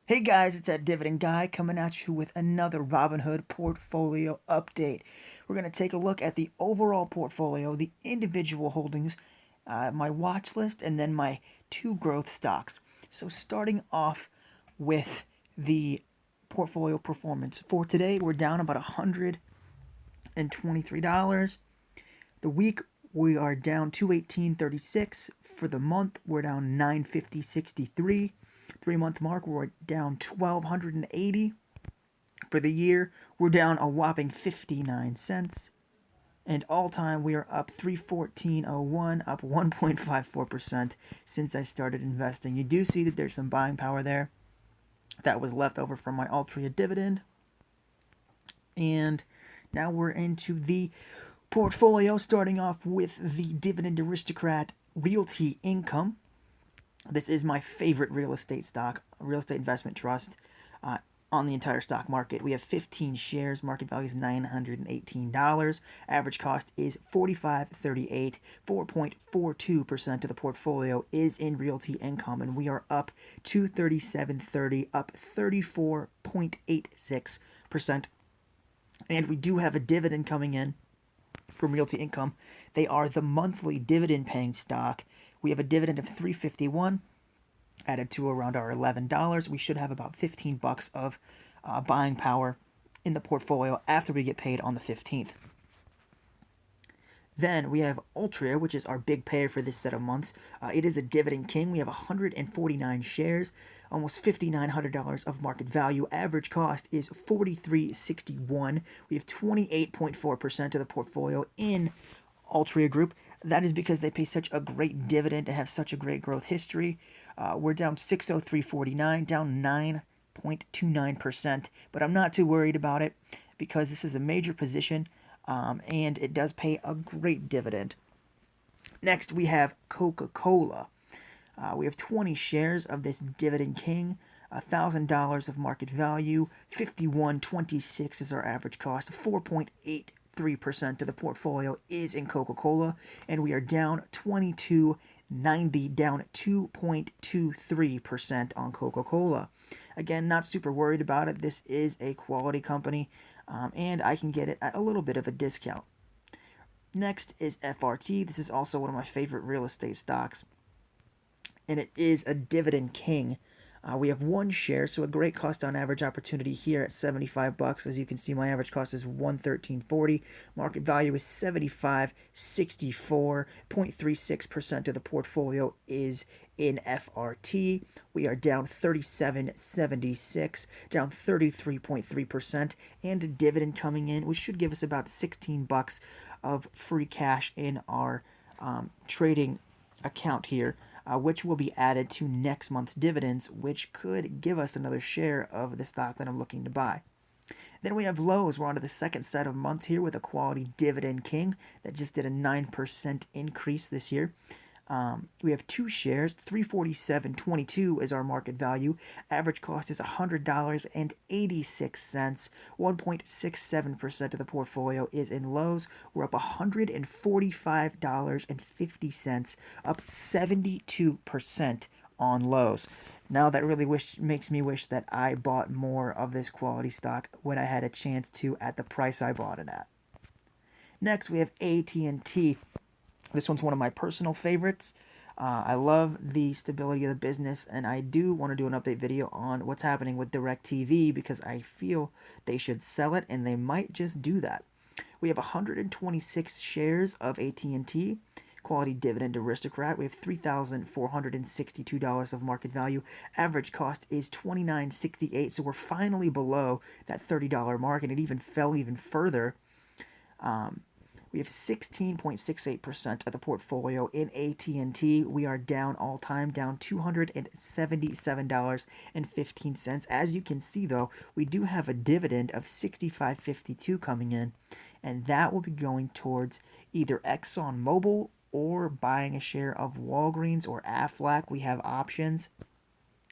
Hey guys, it's that Dividend guy coming at you with another Robinhood portfolio update. We're going to take a look at the overall portfolio, the individual holdings, my watch list, and then my two growth stocks. So, starting off with the portfolio performance. For today, we're down about $123. The week, we are down 218.36. For the month, we're down 950.63. 3 month mark, we're down 1,280. For the year, we're down a whopping 59 cents. And all time, we are up 314.01, up 1.54% since I started investing. You do see that there's some buying power there that was left over from my Altria dividend. And now we're into the portfolio, starting off with the Dividend Aristocrat Realty Income. This is my favorite real estate investment trust on the entire stock market. We have 15 shares. Market value is $918. Average cost is $45.38. 4.42% of the portfolio is in Realty Income, and we are up 237.30, up 34.86%. And we do have a dividend coming in from Realty Income. They are the monthly dividend paying stock. We have a dividend of $3.51 added to around our $11. We should have about $15 of buying power in the portfolio after we get paid on the 15th. Then we have Altria, which is our big payer for this set of months. It is a dividend king. We have 149 shares, almost $5,900 of market value. Average cost is $43.61. We have 28.4% of the portfolio in Altria Group. That is because they pay such a great dividend and have such a great growth history. We're down 603.49, down 9.29%, but I'm not too worried about it because this is a major position and it does pay a great dividend. Next, we have Coca-Cola. We have 20 shares of this Dividend King, $1,000 of market value, 51.26 is our average cost, 4.83% of the portfolio is in Coca-Cola, and we are down 22.90, down 2.23% on Coca-Cola. Again, not super worried about it. This is a quality company, and I can get it at a little bit of a discount. Next is FRT. This is also one of my favorite real estate stocks, and it is a Dividend King. We have one share, so a great cost on average opportunity here at $75. As you can see, my average cost is $113.40. Market value is $75.64. 0.36% of the portfolio is in FRT. We are down $37.76, down 33.3%, and a dividend coming in, which should give us about $16 of free cash in our trading account here, which will be added to next month's dividends, which could give us another share of the stock that I'm looking to buy. Then we have Lowe's. We're on to the second set of months here with a quality Dividend King that just did a 9% increase this year. We have two shares. $347.22 is our market value. Average cost is $100.86. 1.67% of the portfolio is in Lowe's. We're up $145.50, up 72% on Lowe's. Now that really makes me wish that I bought more of this quality stock when I had a chance to at the price I bought it at. Next, we have AT&T. This one's one of my personal favorites. I love the stability of the business, and I do want to do an update video on what's happening with DirecTV because I feel they should sell it, and they might just do that. We have 126 shares of AT&T. Quality Dividend Aristocrat. We have $3,462 of market value. Average cost is $29.68, so we're finally below that $30 mark, and it even fell even further. We have 16.68% of the portfolio in AT&T. We are down all time, down $277.15. As you can see, though, we do have a dividend of $65.52 coming in, and that will be going towards either Exxon Mobil or buying a share of Walgreens or Aflac. We have options,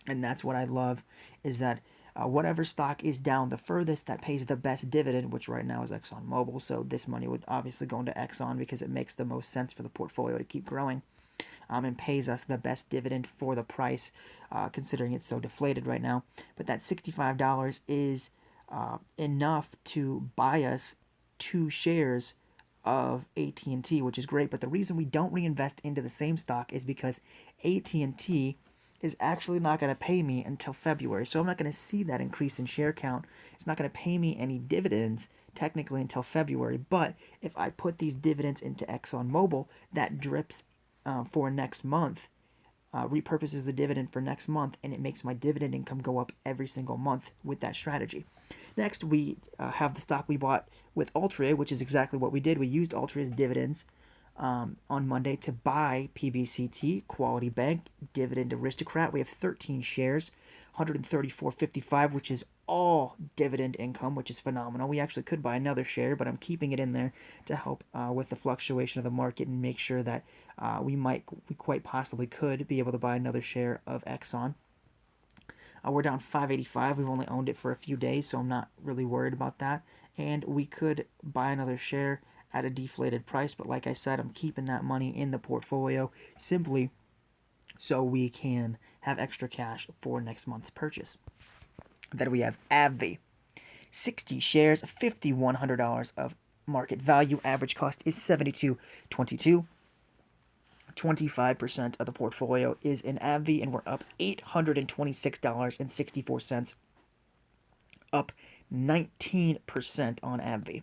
and that's what I love, is that whatever stock is down the furthest that pays the best dividend, which right now is Exxon Mobil. So this money would obviously go into Exxon because it makes the most sense for the portfolio to keep growing. and pays us the best dividend for the price, considering it's so deflated right now. But that $65 is enough to buy us 2 shares of AT&T, which is great. But the reason we don't reinvest into the same stock is because AT&T is actually not going to pay me until February. So I'm not going to see that increase in share count. It's not going to pay me any dividends technically until February. But if I put these dividends into Exxon Mobil, that drips for next month, repurposes the dividend for next month, and it makes my dividend income go up every single month with that strategy. Next, we have the stock we bought with Altria, which is exactly what we did. We used Altria's dividends on Monday to buy PBCT, Quality Bank, Dividend Aristocrat. We have 13 shares, 134.55, which is all dividend income, which is phenomenal. We actually could buy another share, but I'm keeping it in there to help with the fluctuation of the market and make sure that we quite possibly could be able to buy another share of Exxon. We're down 585. We've only owned it for a few days, so I'm not really worried about that. And we could buy another share at a deflated price, but like I said, I'm keeping that money in the portfolio simply so we can have extra cash for next month's purchase. Then we have AbbVie. 60 shares, $5,100 of market value. Average cost is $72.22. 25% of the portfolio is in AbbVie, and we're up $826.64, up 19% on AbbVie.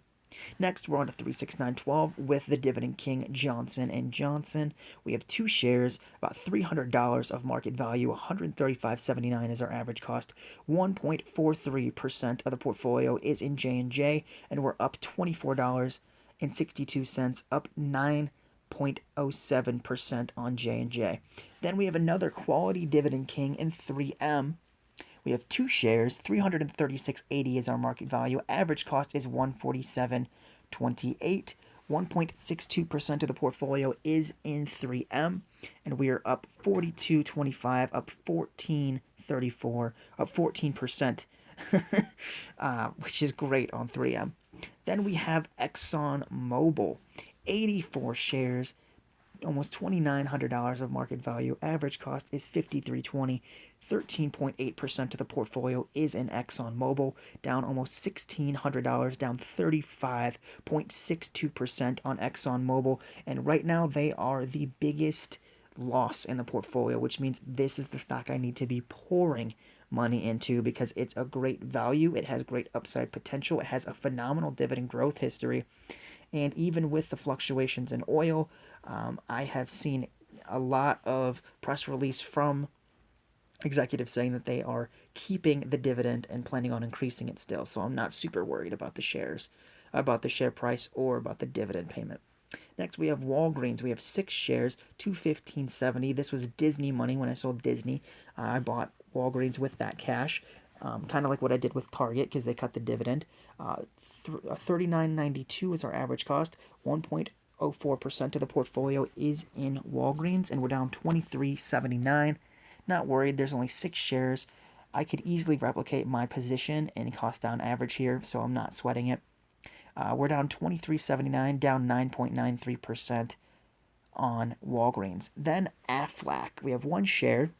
Next, we're on to 36912 with the Dividend King Johnson & Johnson. We have 2 shares, about $300 of market value, $135.79 is our average cost. 1.43% of the portfolio is in J&J, and we're up $24.62, up 9.07% on J&J. Then we have another quality Dividend King in 3M. We have 2 shares, $336.80 is our market value. Average cost is $147.28. 1.62% of the portfolio is in 3M, and we are up $42.25, up $14.34, up 14%, which is great on 3M. Then we have Exxon Mobil, 84 shares, almost $2,900 of market value. Average cost is $53.20. 13.8% of the portfolio is in Exxon Mobil, down almost $1,600, down 35.62% on Exxon Mobil. And right now they are the biggest loss in the portfolio, which means this is the stock I need to be pouring money into because it's a great value. It has great upside potential. It has a phenomenal dividend growth history. And even with the fluctuations in oil, I have seen a lot of press release from executives saying that they are keeping the dividend and planning on increasing it still. So I'm not super worried about the shares, about the share price, or about the dividend payment. Next, we have Walgreens. We have 6 shares, $215.70. This was Disney money when I sold Disney. I bought Walgreens with that cash, kind of like what I did with Target because they cut the dividend. $39.92 is our average cost. 1.04% of the portfolio is in Walgreens, and we're down $23.79. Not worried. There's only 6 shares. I could easily replicate my position and cost down average here, so I'm not sweating it. We're down $23.79, down 9.93% on Walgreens. Then Aflac. We have 1 share.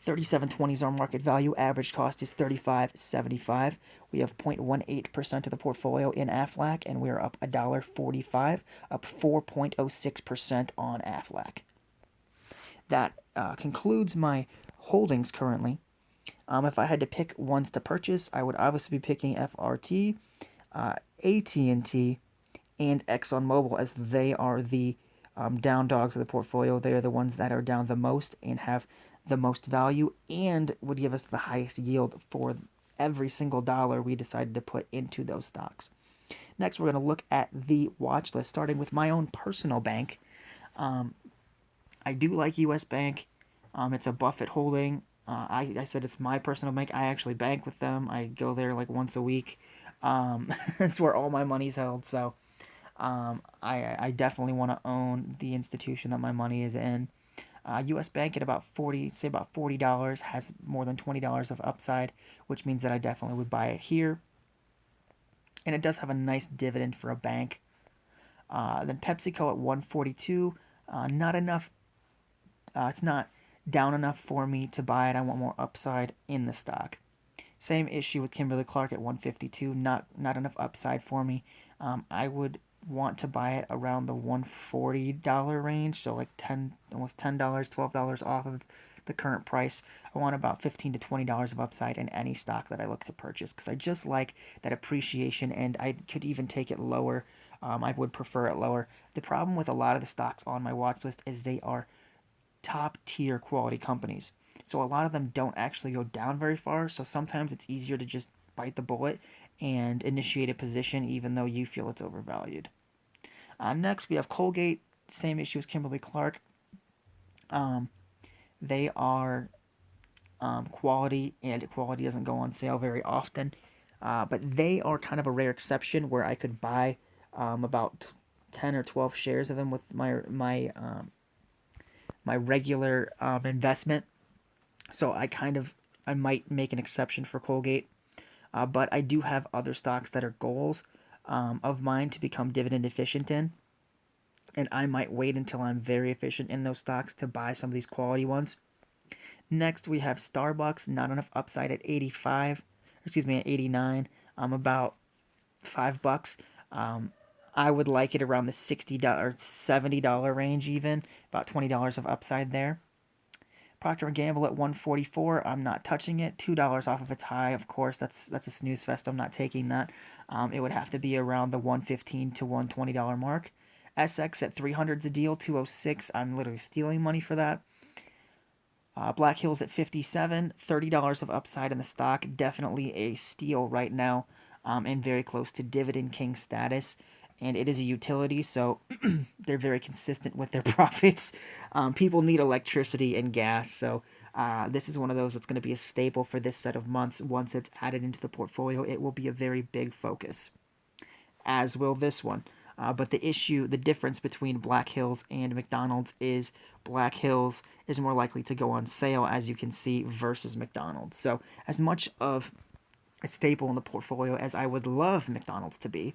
$37.20 is our market value. Average cost is $35.75. We have 0.18% of the portfolio in Aflac, and we are up $1.45, up 4.06% on Aflac. That concludes my holdings currently. If I had to pick ones to purchase, I would obviously be picking FRT, AT&T, and Exxon Mobil, as they are the down dogs of the portfolio. They are the ones that are down the most and have the most value and would give us the highest yield for every single dollar we decided to put into those stocks. Next, we're going to look at the watch list, starting with my own personal bank. I do like U.S. Bank. It's a Buffett holding. I said it's my personal bank. I actually bank with them. I go there like once a week. That's where all my money's held. So I definitely want to own the institution that my money is in. U.S. Bank at about $40 has more than $20 of upside, which means that I definitely would buy it here. And it does have a nice dividend for a bank. Then PepsiCo at $142, not enough It's not down enough for me to buy it. I want more upside in the stock. Same issue with Kimberly-Clark at 152. Not enough upside for me. I would want to buy it around the $140 range, so like almost $10, $12 off of the current price. I want about $15 to $20 of upside in any stock that I look to purchase because I just like that appreciation, and I could even take it lower. I would prefer it lower. The problem with a lot of the stocks on my watch list is they are top tier quality companies. So a lot of them don't actually go down very far. So sometimes it's easier to just bite the bullet and initiate a position even though you feel it's overvalued. Next, we have Colgate. Same issue as Kimberly Clark. Um, they are quality, and quality doesn't go on sale very often. But they are kind of a rare exception where I could buy about 10 or 12 shares of them with my regular investment. So I might make an exception for Colgate, but I do have other stocks that are goals of mine to become dividend efficient in, and I might wait until I'm very efficient in those stocks to buy some of these quality ones. Next, we have Starbucks. Not enough upside at 85. Excuse me, at 89. About $5. Um, I would like it around the $60 $70 range, even about $20 of upside there. Procter and Gamble at 144. I'm not touching it. $2 off of its high. Of course, that's a snooze fest. I'm not taking that. It would have to be around the 115 to $120 mark. SX at 300's a deal. 206. I'm literally stealing money for that. Black Hills at 57. $30 of upside in the stock. Definitely a steal right now, and very close to Dividend King status. And it is a utility, so they're very consistent with their profits. People need electricity and gas, so this is one of those that's going to be a staple for this set of months. Once it's added into the portfolio, it will be a very big focus, as will this one. But the difference between Black Hills and McDonald's is Black Hills is more likely to go on sale, as you can see, versus McDonald's. So, as much of a staple in the portfolio as I would love McDonald's to be,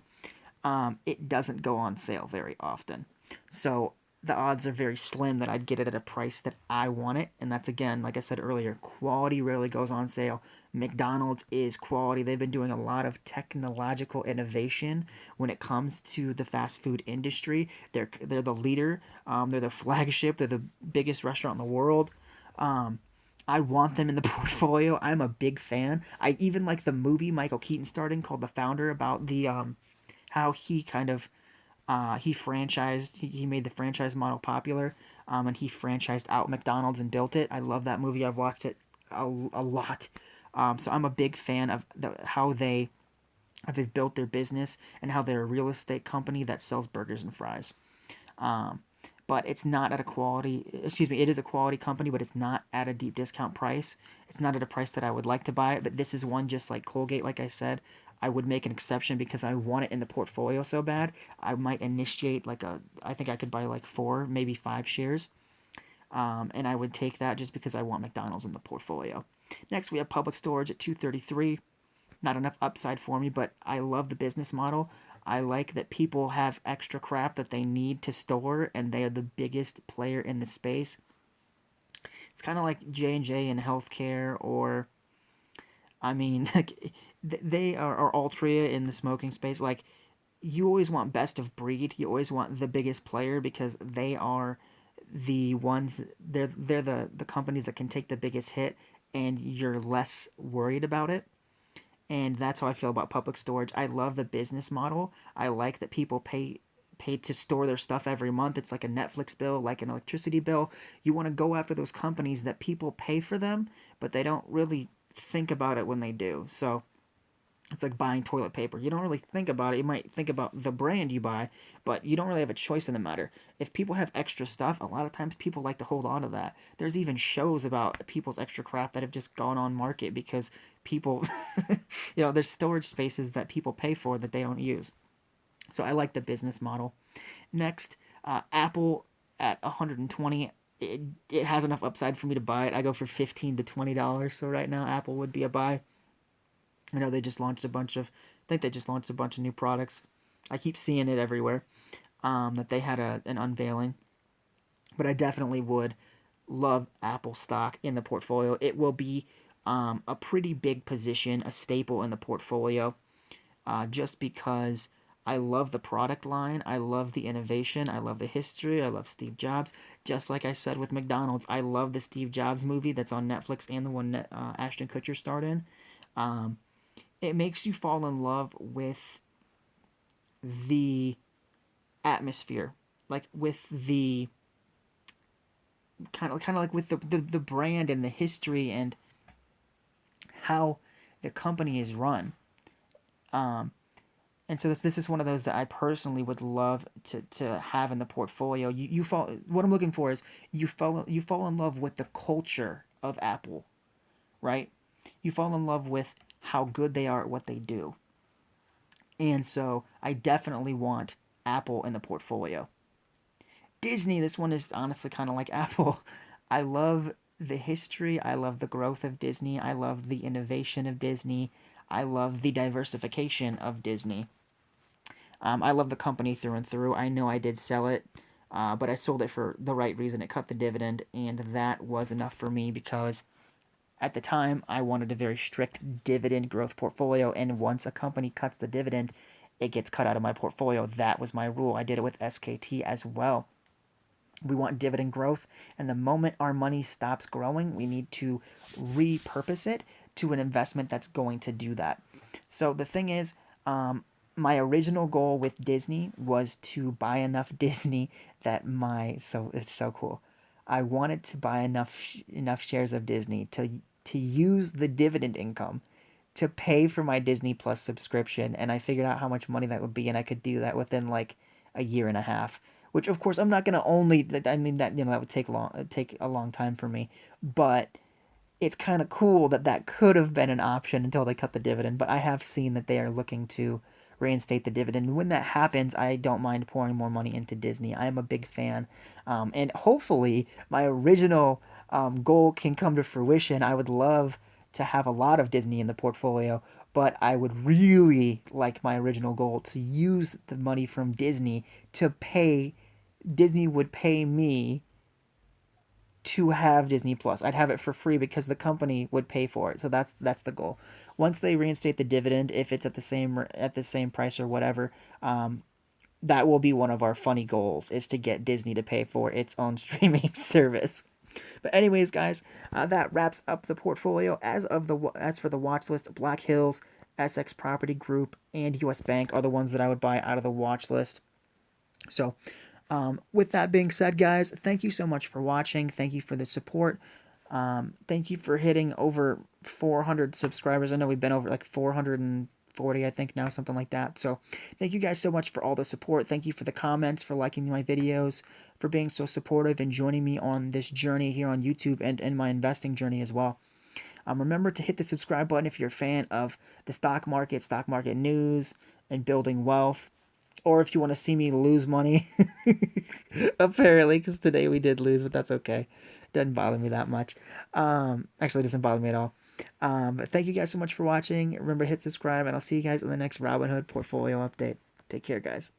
it doesn't go on sale very often. So the odds are very slim that I'd get it at a price that I want it. And that's, again, like I said earlier, quality rarely goes on sale. McDonald's is quality. They've been doing a lot of technological innovation when it comes to the fast food industry. They're the leader. They're the flagship. They're the biggest restaurant in the world. Um, I want them in the portfolio. I'm a big fan. I even like the movie Michael Keaton starting called The Founder about the how he kind of he made the franchise model popular, and he franchised out McDonald's and built it. I love that movie. I've watched it a lot. So I'm a big fan of how they've built their business and how they're a real estate company that sells burgers and fries. Um, but it's not at a quality, excuse me, it is a quality company, but it's not at a deep discount price. It's not at a price that I would like to buy it, but this is one just like Colgate, like I said. I would make an exception because I want it in the portfolio so bad. I might initiate I think I could buy like 4, maybe 5 shares. And I would take that just because I want McDonald's in the portfolio. Next, we have Public Storage at 233. Not enough upside for me, but I love the business model. I like that people have extra crap that they need to store, and they are the biggest player in the space. It's kind of like J&J in healthcare, or I mean, like they are Altria in the smoking space. Like you always want best of breed. You always want the biggest player because they are the ones. They're the companies that can take the biggest hit, and you're less worried about it. And that's how I feel about Public Storage. I love the business model. I like that people pay to store their stuff every month. It's like a Netflix bill, like an electricity bill. You want to go after those companies that people pay for them, but they don't really think about it when they do. So it's like buying toilet paper. You don't really think about it. You might think about the brand you buy, but you don't really have a choice in the matter. If people have extra stuff, a lot of times people like to hold on to that. There's even shows about people's extra crap that have just gone on market because people, there's storage spaces that people pay for that they don't use. So I like the business model. Next, Apple at 120. It has enough upside for me to buy it. I go for $15 to $20. So right now, Apple would be a buy. I know they just launched a bunch of. I think they just launched a bunch of new products. I keep seeing it everywhere. That they had an unveiling, but I definitely would love Apple stock in the portfolio. It will be a pretty big position, a staple in the portfolio, just because I love the product line, I love the innovation, I love the history, I love Steve Jobs. Just like I said with McDonald's, I love the Steve Jobs movie that's on Netflix and the one that Ashton Kutcher starred in. Um, it makes you fall in love with the atmosphere, like with the kind of like with the brand and the history and how the company is run. Um, and so this is one of those that I personally would love to have in the portfolio. You fall. What I'm looking for is you fall in love with the culture of Apple, right? You fall in love with how good they are at what they do, and so I definitely want Apple in the portfolio. Disney, this one is honestly kind of like Apple. I love the history. I love the growth of Disney. I love the innovation of Disney. I love the diversification of Disney. I love the company through and through. I know I did sell it, but I sold it for the right reason. It cut the dividend, and that was enough for me because at the time I wanted a very strict dividend growth portfolio, and once a company cuts the dividend, it gets cut out of my portfolio. That was my rule. I did it with SKT as well. We want dividend growth, and the moment our money stops growing, we need to repurpose it to an investment that's going to do that. So the thing is, my original goal with Disney was to buy enough Disney that so it's so cool. I wanted to buy enough shares of Disney to use the dividend income to pay for my Disney Plus subscription, and I figured out how much money that would be, and I could do that within like a year and a half. Which of course I'm not gonna only. I mean that that would take a long time for me, but it's kind of cool that that could have been an option until they cut the dividend. But I have seen that they are looking to reinstate the dividend. When that happens, I don't mind pouring more money into Disney. I am a big fan, and hopefully my original goal can come to fruition. I would love to have a lot of Disney in the portfolio, but I would really like my original goal to use the money from Disney to pay. Disney would pay me to have Disney Plus. I'd have it for free because the company would pay for it. So that's the goal. Once they reinstate the dividend, if it's at the same price or whatever, that will be one of our funny goals is to get Disney to pay for its own streaming service. But anyways, guys, that wraps up the portfolio. As for the watch list, Black Hills, Essex Property Group, and U.S. Bank are the ones that I would buy out of the watch list. So with that being said, guys, thank you so much for watching. Thank you for the support. Thank you for hitting over 400 subscribers. I know we've been over like 440, I think now, something like that. So thank you guys so much for all the support. Thank you for the comments, for liking my videos, for being so supportive and joining me on this journey here on YouTube and my investing journey as well. Remember to hit the subscribe button if you're a fan of the stock market news, and building wealth, or if you want to see me lose money. Apparently, because today we did lose, but that's okay. Doesn't bother me that much. Actually, it doesn't bother me at all. But thank you guys so much for watching. Remember to hit subscribe, and I'll see you guys in the next Robinhood portfolio update. Take care, guys.